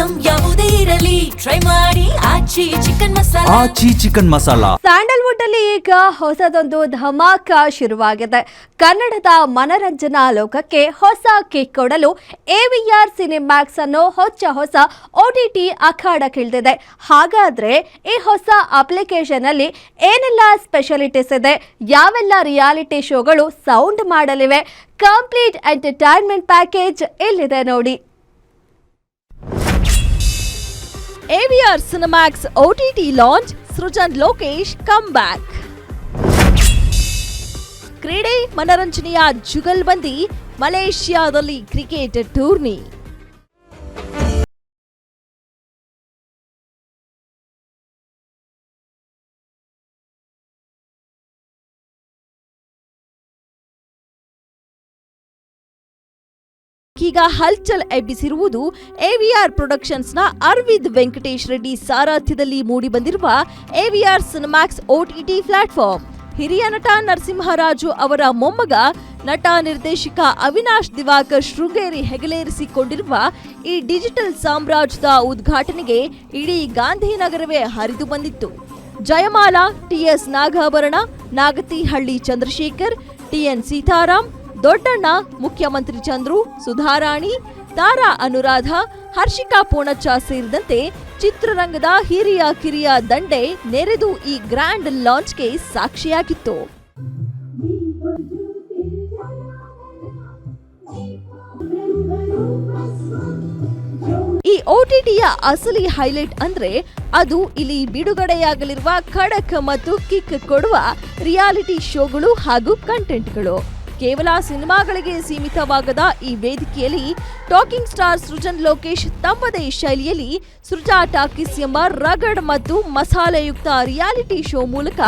Item ಯಾವುದೇ ಇರಲಿ try ಮಾಡಿ ಆಚಿ ಚಿಕನ್ ಮಸಾಲಾ. ಸ್ಯಾಂಡಲ್ವುಡ್ ಅಲ್ಲಿ ಈಗ ಹೊಸದೊಂದು ಧಮಾಕ ಶುರುವಾಗಿದೆ. ಕನ್ನಡದ ಮನರಂಜನಾ ಲೋಕಕ್ಕೆ ಹೊಸ ಕಿಕ್ ಕೊಡಲು AVR ಸಿನಿಮ್ಯಾಕ್ಸ್ ಅನ್ನೋ ಹೊಸ OTT ಅಖಾಡಕ್ಕಿಳಿದಿದೆ. ಹಾಗಾದ್ರೆ ಈ ಹೊಸ ಅಪ್ಲಿಕೇಶನ್ ಅಲ್ಲಿ ಏನೆಲ್ಲ ಸ್ಪೆಷಾಲಿಟೀಸ್ ಇದೆ, ಯಾವೆಲ್ಲ ರಿಯಾಲಿಟಿ ಶೋಗಳು ಸೌಂಡ್ ಮಾಡಲಿವೆ, ಕಂಪ್ಲೀಟ್ ಎಂಟರ್ಟೈನ್ಮೆಂಟ್ ಪ್ಯಾಕೇಜ್ ಇಲ್ಲಿದೆ ನೋಡಿ. AVR Cinemax OTT launch, Srujan Lokesh come back. ಕ್ರೀಡೆ ಮನರಂಜನೆಯ ಜುಗಲ್ಬಂದಿ, ಮಲೇಷ್ಯಾದಲ್ಲಿ ಕ್ರಿಕೆಟ್ ಟೂರ್ನಿ. ಈಗ ಹಲ್ಚಲ್ ಎಬ್ಬಿಸಿರುವುದು AVR ಪ್ರೊಡಕ್ಷನ್ಸ್ನ ಅರವಿಂದ್ ವೆಂಕಟೇಶ್ ರೆಡ್ಡಿ ಸಾರಥ್ಯದಲ್ಲಿ ಮೂಡಿಬಂದಿರುವ AVR ಸಿನಿಮ್ಯಾಕ್ಸ್ OTT ಪ್ಲಾಟ್ಫಾರ್ಮ್. ಹಿರಿಯ ನಟ ನರಸಿಂಹರಾಜು ಅವರ ಮೊಮ್ಮಗ ನಟ ನಿರ್ದೇಶಕ ಅವಿನಾಶ್ ದಿವಾಕರ್ ಶೃಂಗೇರಿ ಹೆಗಲೇರಿಸಿಕೊಂಡಿರುವ ಈ ಡಿಜಿಟಲ್ ಸಾಮ್ರಾಜ್ಯದ ಉದ್ಘಾಟನೆಗೆ ಇಡೀ ಗಾಂಧಿನಗರವೇ ಹರಿದು ಬಂದಿತ್ತು. ಜಯಮಾಲಾ, TS ನಾಗಾಭರಣ, ನಾಗತಿಹಳ್ಳಿ ಚಂದ್ರಶೇಖರ್, TN ಸೀತಾರಾಮ್, ದೊಡ್ಡಣ್ಣ, ಮುಖ್ಯಮಂತ್ರಿ ಚಂದ್ರು, ಸುಧಾರಾಣಿ, ತಾರಾ ಅನುರಾಧ, ಹರ್ಷಿಕಾ ಪೂಣಚ್ಚ ಸೇರಿದಂತೆ ಚಿತ್ರರಂಗದ ಹಿರಿಯ ಕಿರಿಯ ದಂಡೆ ನೆರೆದು ಈ ಗ್ರ್ಯಾಂಡ್ ಲಾಂಚ್ಗೆ ಸಾಕ್ಷಿಯಾಗಿತ್ತು. ಈ OTTಯ ಅಸಲಿ ಹೈಲೈಟ್ ಅಂದ್ರೆ ಅದು ಇಲ್ಲಿ ಬಿಡುಗಡೆಯಾಗಲಿರುವ ಖಡಕ್ ಮತ್ತು ಕಿಕ್ ಕೊಡುವ ರಿಯಾಲಿಟಿ ಶೋಗಳು ಹಾಗೂ ಕಂಟೆಂಟ್ಗಳು. ಕೇವಲ ಸಿನಿಮಾಗಳಿಗೆ ಸೀಮಿತವಾಗದ ಈ ವೇದಿಕೆಯಲ್ಲಿ ಟಾಕಿಂಗ್ ಸ್ಟಾರ್ ಸೃಜನ್ ಲೋಕೇಶ್ ತಮ್ಮದೇ ಶೈಲಿಯಲ್ಲಿ ಸೃಜಾ ಟಾಕೀಸ್ ಎಂಬ ರಗಡ್ ಮತ್ತು ಮಸಾಲೆಯುಕ್ತ ರಿಯಾಲಿಟಿ ಶೋ ಮೂಲಕ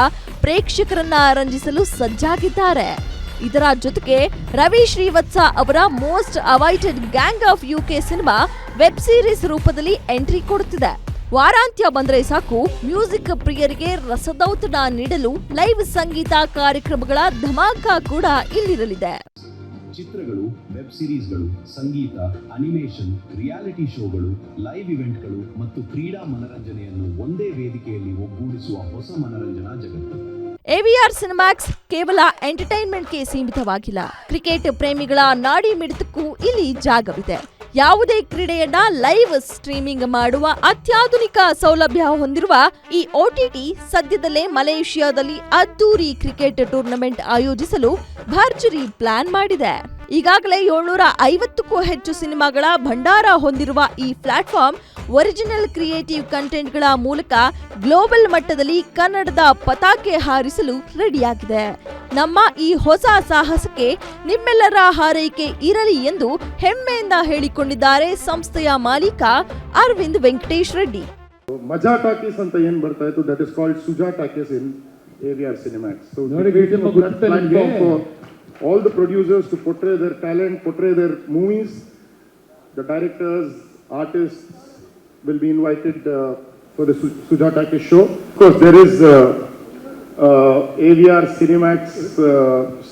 ಪ್ರೇಕ್ಷಕರನ್ನ ರಂಜಿಸಲು ಸಜ್ಜಾಗಿದ್ದಾರೆ. ಇದರ ಜೊತೆಗೆ ರವಿ ಶ್ರೀವತ್ಸ ಅವರ most awaited gang of UK cinema web series ರೂಪದಲ್ಲಿ ಎಂಟ್ರಿ ಕೊಡುತ್ತಿದೆ. ವಾರಾಂತ್ಯ ಬಂದ್ರೆ ಸಾಕು ಮ್ಯೂಸಿಕ್ ಪ್ರಿಯರಿಗೆ ರಸದೌತಣ ನೀಡಲು ಲೈವ್ ಸಂಗೀತ ಕಾರ್ಯಕ್ರಮಗಳ ಧಮಾಕ ಕೂಡ ಇಲ್ಲಿರಲಿದೆ. ಚಿತ್ರಗಳು, ವೆಬ್ ಸೀರೀಸ್ಗಳು, ಸಂಗೀತ, ಅನಿಮೇಷನ್, ರಿಯಾಲಿಟಿ ಶೋಗಳು, ಲೈವ್ ಇವೆಂಟ್ಗಳು ಮತ್ತು ಕ್ರೀಡಾ ಮನರಂಜನೆಯನ್ನು ಒಂದೇ ವೇದಿಕೆಯಲ್ಲಿ ಒಗ್ಗೂಡಿಸುವ ಹೊಸ ಮನರಂಜನಾ ಜಗತ್ತು. AVR ಸಿನಿಮ್ಯಾಕ್ಸ್ ಕೇವಲ ಎಂಟರ್ಟೈನ್ಮೆಂಟ್ಗೆ ಸೀಮಿತವಾಗಿಲ್ಲ. ಕ್ರಿಕೆಟ್ ಪ್ರೇಮಿಗಳ ನಾಡಿ ಮಿಡಿತಕ್ಕೂ ಇಲ್ಲಿ ಜಾಗವಿದೆ. ಯಾವುದೇ ಕ್ರೀಡೆಯನ್ನ ಲೈವ್ ಸ್ಟ್ರೀಮಿಂಗ್ ಮಾಡುವ ಅತ್ಯಾಧುನಿಕ ಸೌಲಭ್ಯ ಹೊಂದಿರುವ ಈ OTT ಸದ್ಯದಲ್ಲೇ ಮಲೇಷ್ಯಾದಲ್ಲಿ ಅದ್ದೂರಿ ಕ್ರಿಕೆಟ್ ಟೂರ್ನಮೆಂಟ್ ಆಯೋಜಿಸಲು ಭರ್ಜರಿ ಪ್ಲಾನ್ ಮಾಡಿದೆ. ಈಗಾಗಲೇ 750ಕ್ಕೂ ಹೆಚ್ಚು ಸಿನಿಮಾಗಳ ಭಂಡಾರ ಹೊಂದಿರುವ ಈ ಪ್ಲಾಟ್ಫಾರ್ಮ್ ಒರಿಜಿನಲ್ ಕ್ರಿಯೇಟಿವ್ ಕಂಟೆಂಟ್ಗಳ ಮೂಲಕ ಗ್ಲೋಬಲ್ ಮಟ್ಟದಲ್ಲಿ ಕನ್ನಡದ ಪತಾಕೆ ಹಾರಿಸಲು ರೆಡಿಯಾಗಿದೆ. ನಮ್ಮ ಈ ಹೊಸ ಸಾಹಸಕ್ಕೆ ನಿಮ್ಮೆಲ್ಲರ ಹಾರೈಕೆ ಇರಲಿ ಎಂದು ಹೆಮ್ಮೆಯಿಂದ ಹೇಳಿಕೊಂಡಿದ್ದಾರೆ ಸಂಸ್ಥೆಯ ಮಾಲೀಕ ಅರವಿಂದ್ ವೆಂಕಟೇಶ್ ರೆಡ್ಡಿ. ಮಜಾ ಟಾಕೀಸ್ ಅಂತ ಏನ್ ಬರ್ತಾ ಇತ್ತು, that is called Suja talkies in AVR Cinemax. So all the producers to portray their talent, portray their movies. The directors, artists will be invited for the Suja Takis show. Of course, there is AVR Cinemax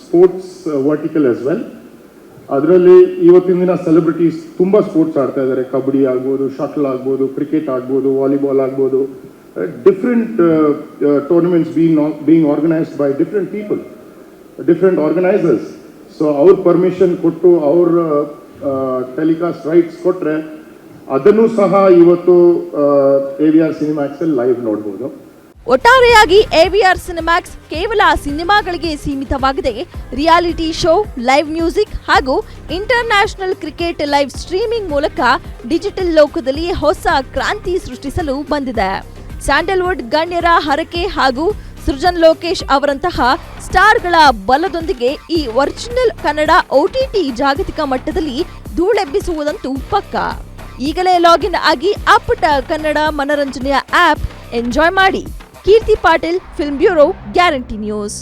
sports vertical as well. ಅದರಲ್ಲಿ ಇವತ್ತಿನ ದಿನ celebrities ತುಂಬ sports ಆಡ್ತಾ ಇದ್ದಾರೆ. ಕಬಡ್ಡಿ ಆಗ್ಬೋದು, shuttle ಆಗ್ಬೋದು, cricket ಆಗ್ಬೋದು, volleyball ಆಗ್ಬೋದು. Different tournaments being organized by different people, different organizers. So our permission ಕೊಟ್ಟು ಅವ್ರ ಟೆಲಿಕಾಸ್ಟ್ ರೈಟ್ಸ್ ಕೊಟ್ಟರೆ ಅದನ್ನು ಸಹ ಇವತ್ತು AVR Cinemax ಅಲ್ಲಿ ಲೈವ್ ನೋಡ್ಬೋದು. ಒಟ್ಟಾರೆಯಾಗಿ AVR ಸಿನಿಮ್ಯಾಕ್ಸ್ ಕೇವಲ ಸಿನಿಮಾಗಳಿಗೆ ಸೀಮಿತವಾಗಿದೆ. ರಿಯಾಲಿಟಿ ಶೋ, ಲೈವ್ ಮ್ಯೂಸಿಕ್ ಹಾಗೂ ಇಂಟರ್ನ್ಯಾಷನಲ್ ಕ್ರಿಕೆಟ್ ಲೈವ್ ಸ್ಟ್ರೀಮಿಂಗ್ ಮೂಲಕ ಡಿಜಿಟಲ್ ಲೋಕದಲ್ಲಿ ಹೊಸ ಕ್ರಾಂತಿ ಸೃಷ್ಟಿಸಲು ಬಂದಿದೆ. ಸ್ಯಾಂಡಲ್ವುಡ್ ಗಣ್ಯರ ಹರಕೆ ಹಾಗೂ ಸೃಜನ್ ಲೋಕೇಶ್ ಅವರಂತಹ ಸ್ಟಾರ್ಗಳ ಬಲದೊಂದಿಗೆ ಈ ಒರಿಜಿನಲ್ ಕನ್ನಡ OTT ಜಾಗತಿಕ ಮಟ್ಟದಲ್ಲಿ ಧೂಳೆಬ್ಬಿಸುವುದಂತೂ ಪಕ್ಕಾ. ಈಗಲೇ ಲಾಗಿನ್ ಆಗಿ ಅಪ್ಪಟ ಕನ್ನಡ ಮನರಂಜನೆಯ ಆಪ್ ಎಂಜಾಯ್ ಮಾಡಿ. Keerthi Patil, film bureau, guarantee news.